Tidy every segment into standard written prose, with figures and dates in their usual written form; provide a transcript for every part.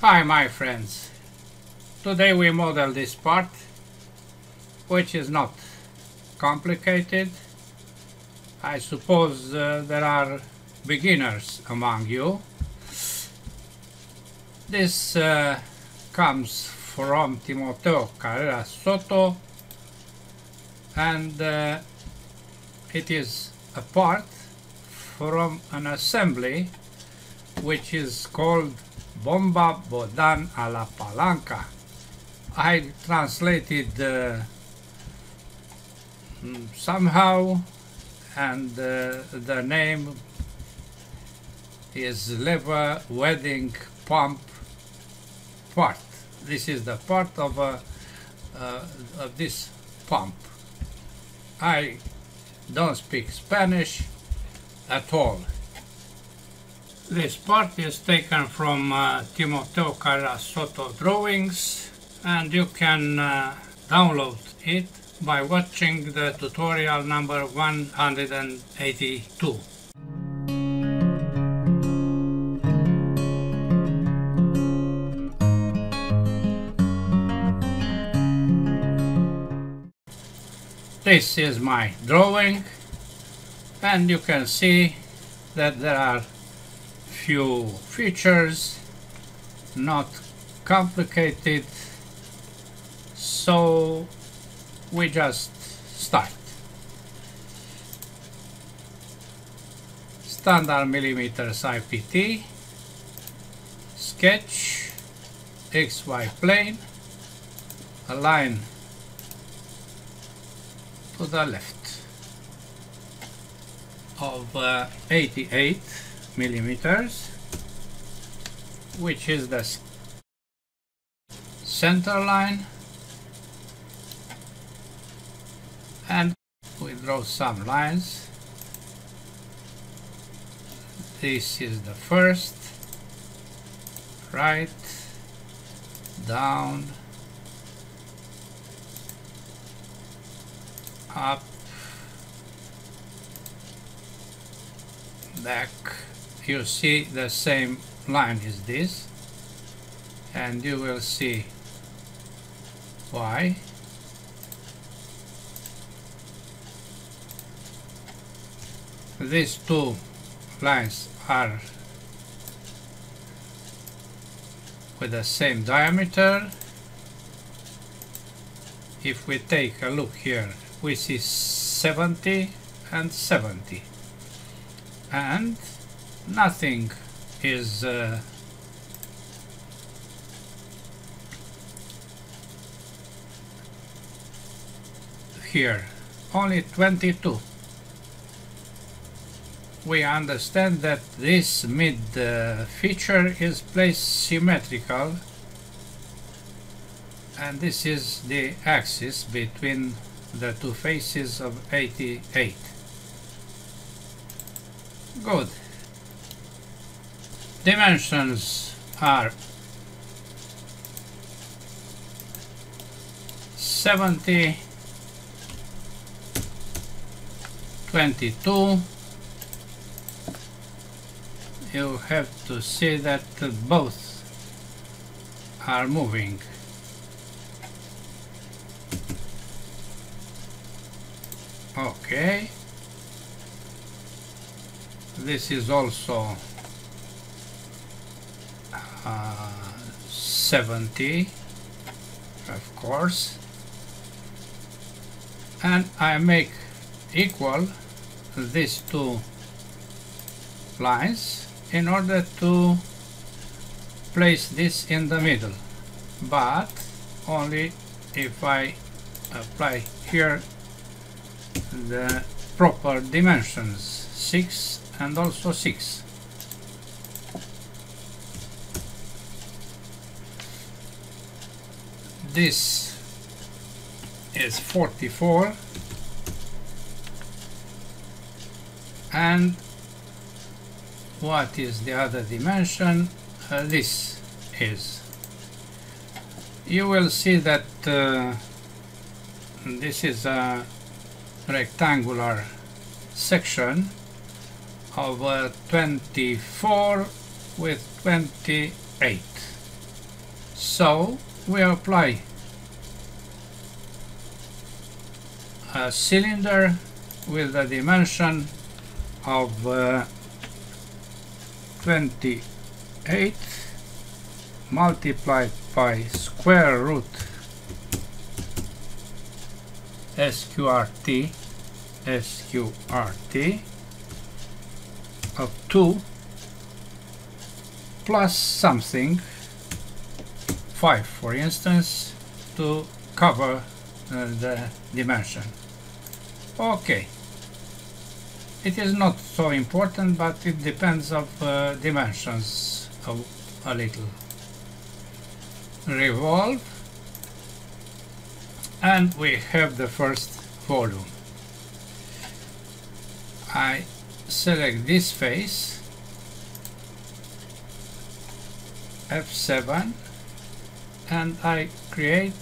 Hi my friends, today we model this part, which is not complicated. I suppose there are beginners among you. This comes from Timoteo Carrera Soto, and it is a part from an assembly which is called Bomba Bodan a la Palanca. I translated somehow, and the name is lever wedding pump part. This is the part of this pump. I don't speak Spanish at all. This part is taken from Timoteo Carrera Soto drawings, and you can download it by watching the tutorial number 182. This is my drawing, and you can see that there are few features, not complicated, so we just start. Standard millimeters IPT, sketch, XY plane, align to the left of 88 millimeters, which is the center line, and we draw some lines. This is the first, right, down, up, back. You see the same line is this, and you will see why. These two lines are with the same diameter. If we take a look here, we see 70 and 70, and nothing is here, only 22. We understand that this mid feature is placed symmetrical, and this is the axis between the two faces of 88. Good. Dimensions are 70, 22. You have to see that both are moving. Okay. This is also 70, of course, and I make equal these two lines in order to place this in the middle, but only if I apply here the proper dimensions, 6 and also 6. This is 44, and what is the other dimension? This is. You will see that this is a rectangular section of 24 with 28. So we apply a cylinder with a dimension of 28 multiplied by square root sqrt of 2 plus something 5 for instance to cover the dimension. Okay, it is not so important, but it depends of dimensions a little. Revolve, and we have the first volume. I select this face, F7, and I create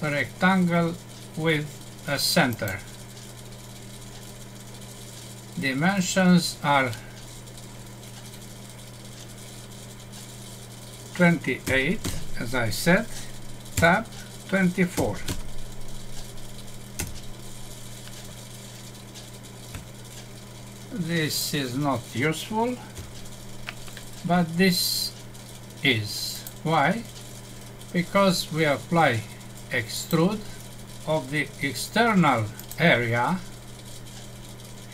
a rectangle with a center. Dimensions are 28, as I said, tab 24. This is not useful, but this is. Why? Because we apply extrude of the external area,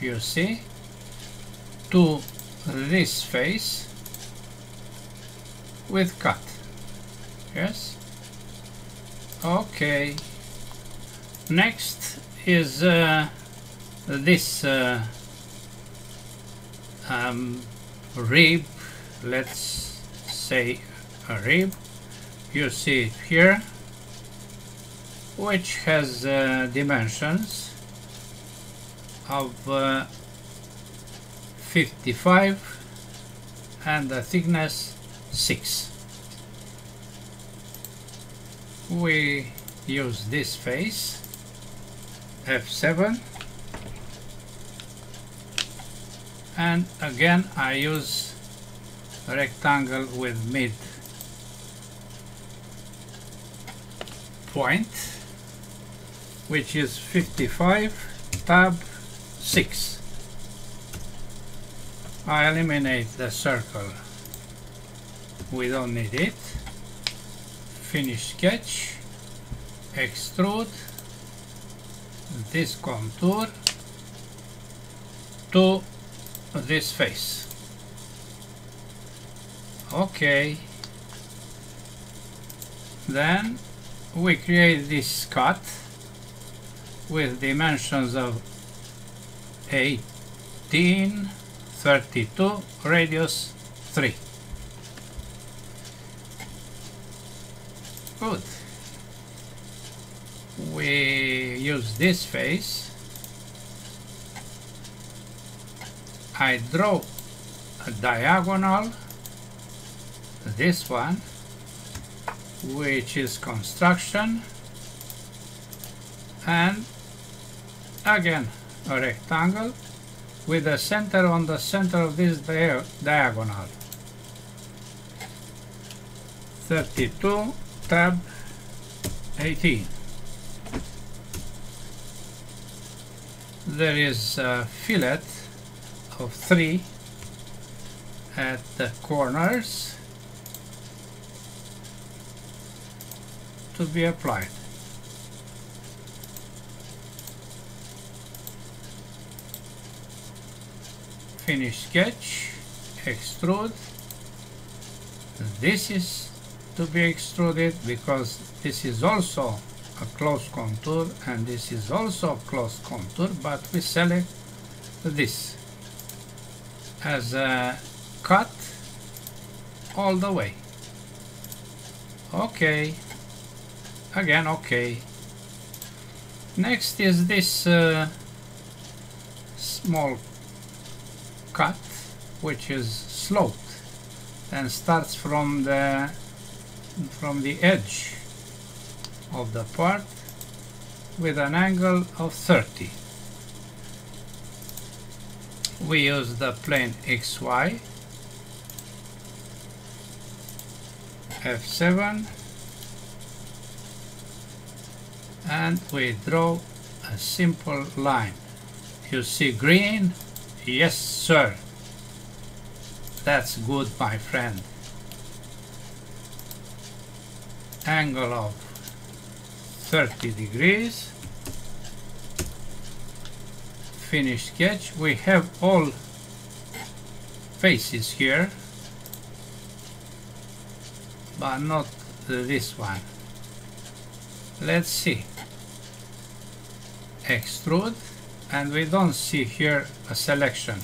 you see, to this face with cut. Yes? Okay. Next is this rib, let's say a rib, you see it here, which has dimensions of 55 and the thickness 6. We use this face, F7, and again I use a rectangle with mid point, which is 55 tab 6. I eliminate the circle, we don't need it. Finish sketch, extrude this contour to this face. Okay, then we create this cut with dimensions of 18, 32, radius 3. Good. We use this face. I draw a diagonal, this one, which is construction, and again a rectangle with a center on the center of this diagonal. 32 tab 18. There is a fillet of 3 at the corners to be applied. Finish sketch, extrude. This is to be extruded because this is also a close contour and this is also a close contour, but we select this as a cut all the way. Okay, again okay. Next is this small cut, which is sloped and starts from the edge of the part with an angle of 30. We use the plane XY F7, and we draw a simple line. You see green? Yes, sir. That's good, my friend. Angle of 30 degrees. Finish sketch. We have all faces here, but not this one. Let's see. Extrude, and we don't see here a selection.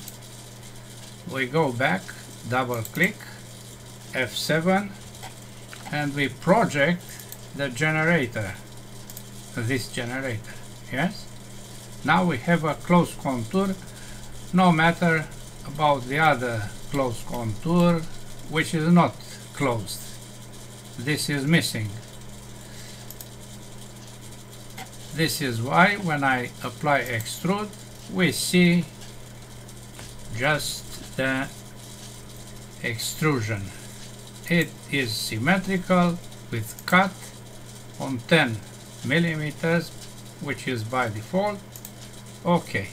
We go back, double click, F7, and we project the generator, this generator. Yes, now we have a close contour, no matter about the other close contour which is not closed. This is missing. This is why when I apply extrude, we see just the extrusion. It is symmetrical with cut on 10 millimeters, which is by default. Okay.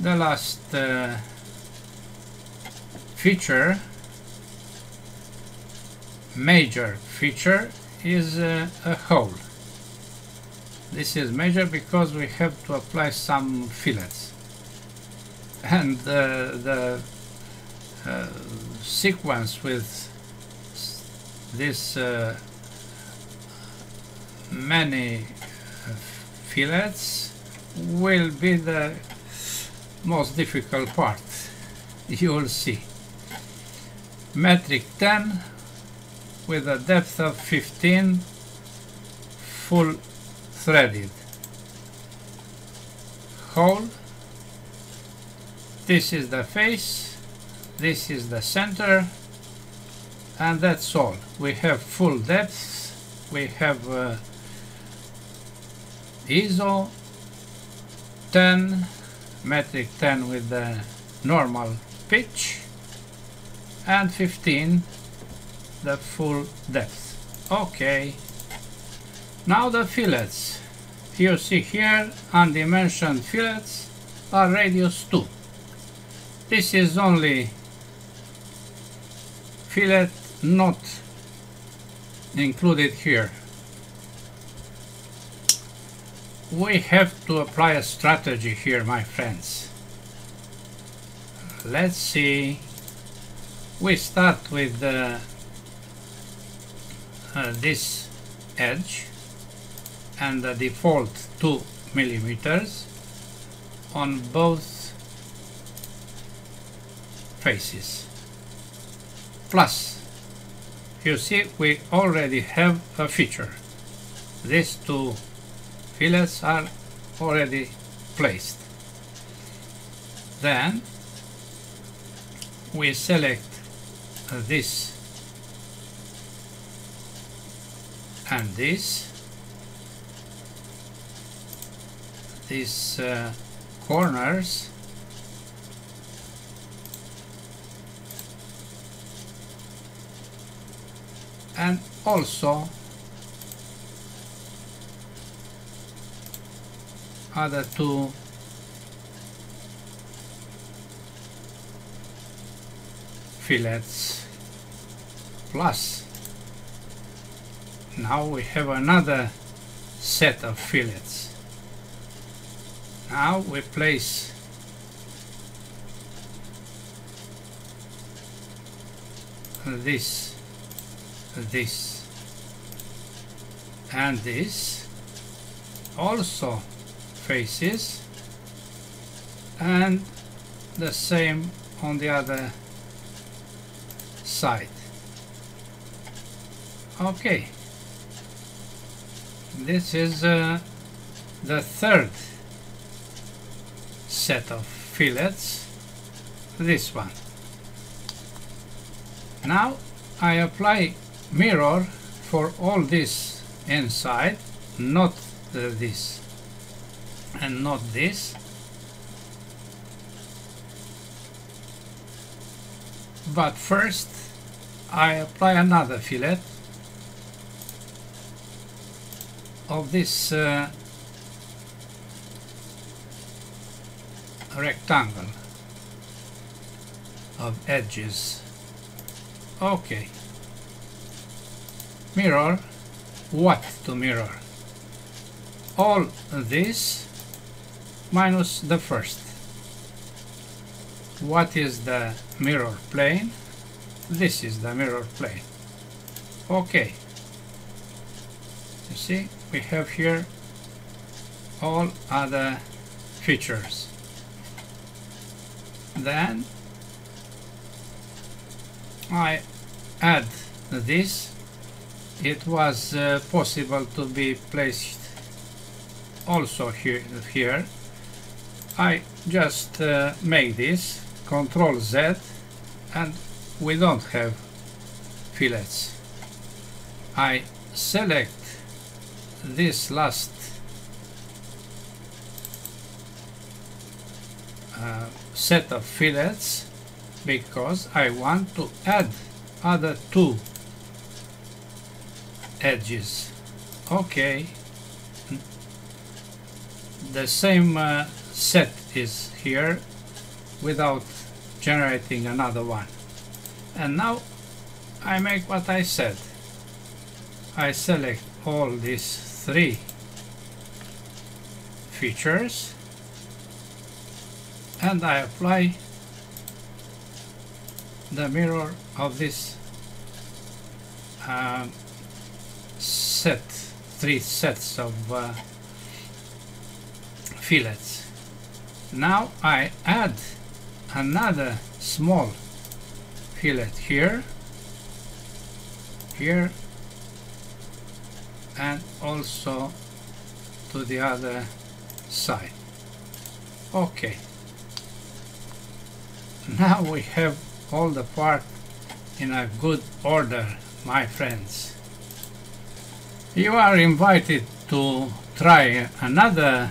The last feature, major feature, is a hole. This is major because we have to apply some fillets, and the sequence with this many fillets will be the most difficult part. You will see. Metric 10 with a depth of 15, full threaded. Hole. This is the face, this is the center, and that's all. We have full depth, we have ISO 10, metric 10 with the normal pitch, and 15 the full depth. Okay. Now the fillets. You see here undimensioned fillets are radius 2. This is only fillet not included here. We have to apply a strategy here, my friends. Let's see. We start with this edge and the default 2 millimeters on both faces. Plus, you see, we already have a feature. These two fillets are already placed. Then we select this and these corners, and also other two fillets. Plus, now we have another set of fillets. Now we place this, and this, also faces, and the same on the other side. Okay, this is the third set of fillets, this one. Now I apply mirror for all this inside, not this and not this. but first I apply another fillet of this rectangle of edges. Okay. Mirror. What to mirror? All this minus the first. What is the mirror plane? This is the mirror plane. Okay. You see, we have here all other features. Then I add this. It was possible to be placed also here. I just make this, Control Z, and we don't have fillets. I select this last set of fillets because I want to add other two edges. Okay, the same set is here without generating another one. And now I make what I said. I select all these three features and I apply the mirror of this three sets of fillets. Now I add another small fillet here, and also to the other side. Okay. Now we have all the part in a good order, my friends. You are invited to try another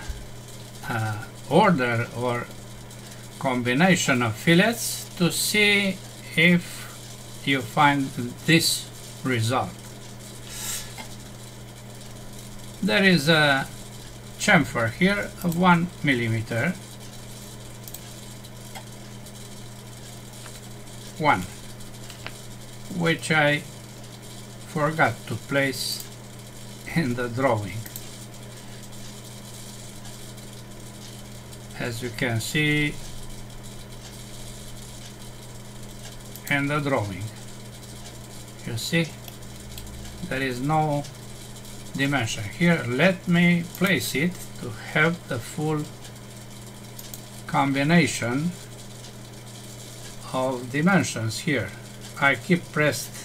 order or combination of fillets to see if you find this result. There is a chamfer here of 1 millimeter. Which I forgot to place in the drawing. As you can see in the drawing, you see there is no dimension here. Let me place it to have the full combination of dimensions here. I keep pressed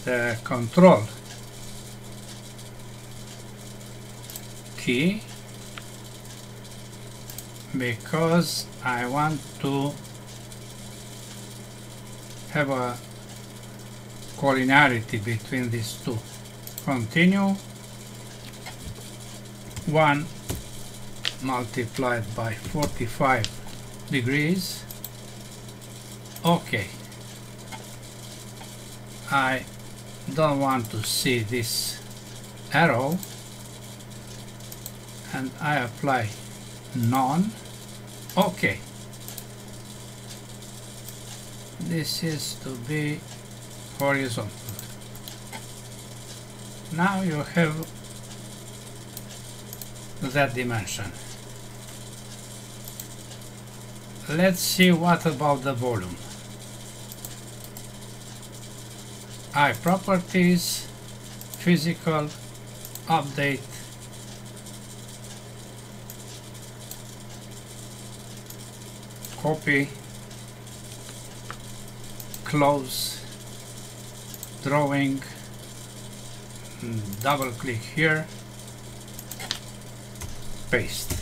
the Control key because I want to have a collinearity between these two. Continue. 1 multiplied by 45 degrees. Okay. I don't want to see this arrow and I apply none. Okay. This is to be horizontal. Now you have that dimension. Let's see what about the volume. Properties, physical, update, copy, close, drawing, double click here, paste.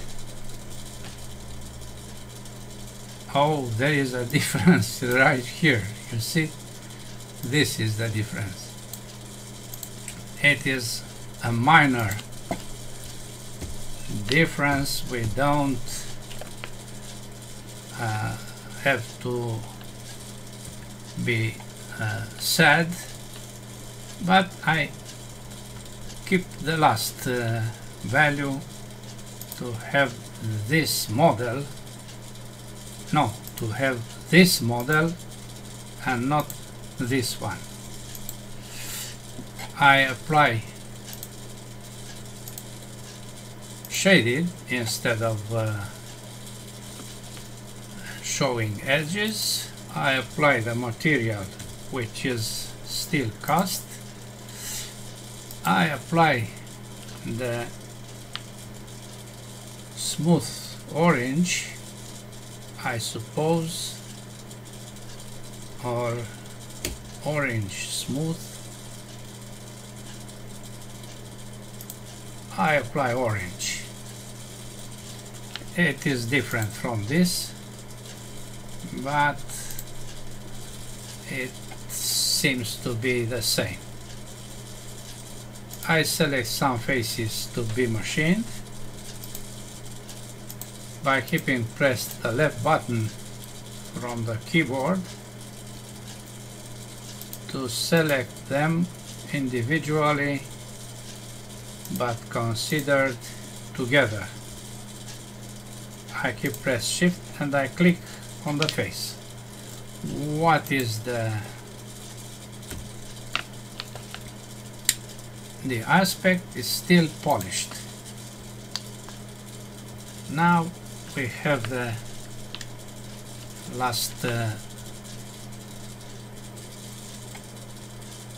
Oh, there is a difference right here. You see, this is the difference. It is a minor difference. We don't have to be sad, but I keep the last value to have this model, no, to have this model and not this one. I apply shaded instead of showing edges. I apply the material which is still cast. I apply the smooth orange, I suppose, or orange smooth. I apply orange. It is different from this, but it seems to be the same. I select some faces to be machined by keeping pressed the left button from the keyboard to select them individually but considered together. I keep press shift and I click on the face. What is the aspect is still polished. Now we have the last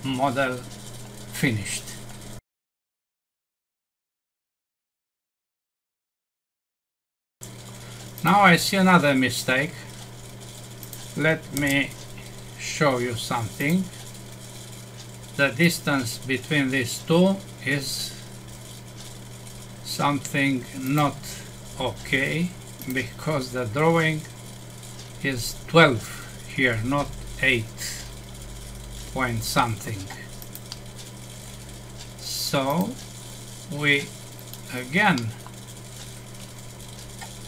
model finished. Now I see another mistake. Let me show you something. The distance between these two is something not okay, because the drawing is 12 here, not 8 point something. So we again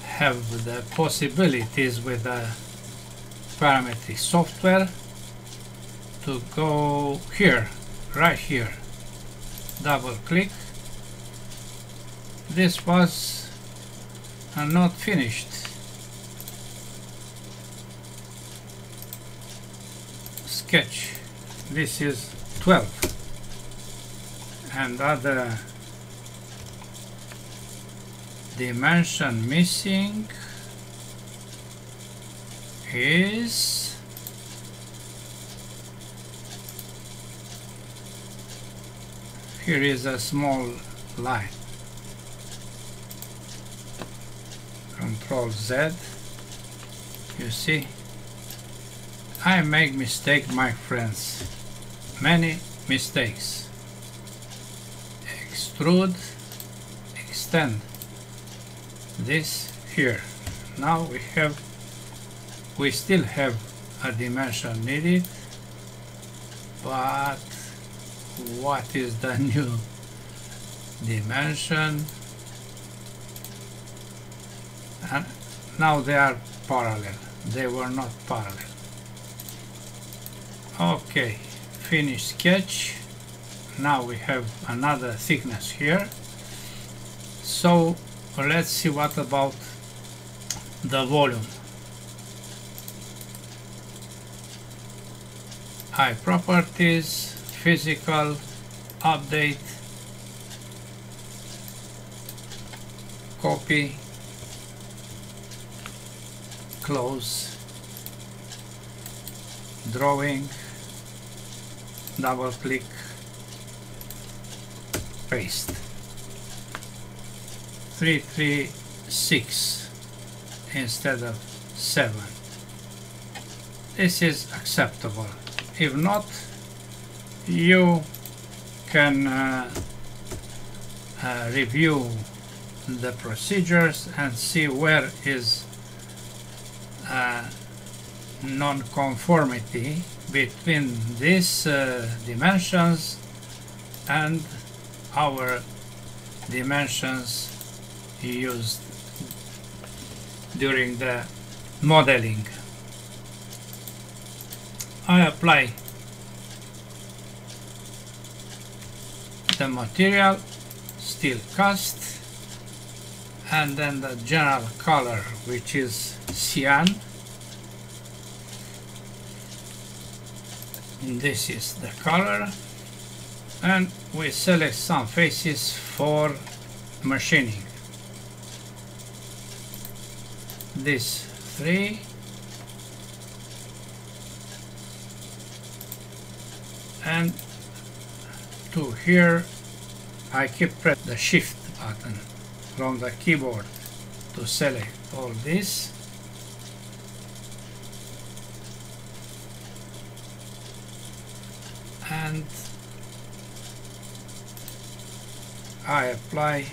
have the possibilities with the parametric software to go here, right here, double click. This was not finished. Sketch, this is 12, and other dimension missing is here is a small line. Control Z. You see, I make mistake, my friends, many mistakes. Extrude, extend this here. Now we still have a dimension needed, but what is the new dimension? And now they are parallel. They were not parallel. Okay, finish sketch. Now we have another thickness here. So let's see what about the volume. High properties, physical, update, copy, close, drawing, double click, paste. 336 instead of 7. This is acceptable. If not, you can review the procedures and see where is non-conformity between these dimensions and our dimensions used during the modeling. I apply the material, steel cast, and then the general color, which is cyan. This is the color, and we select some faces for machining. This 3, and to here I keep press the shift button from the keyboard to select all this. And I apply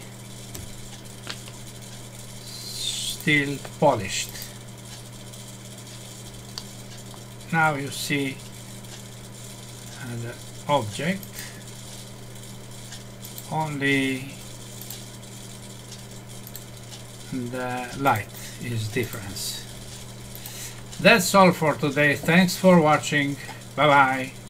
steel polished. Now you see the object, only the light is different. That's all for today. Thanks for watching. Bye bye.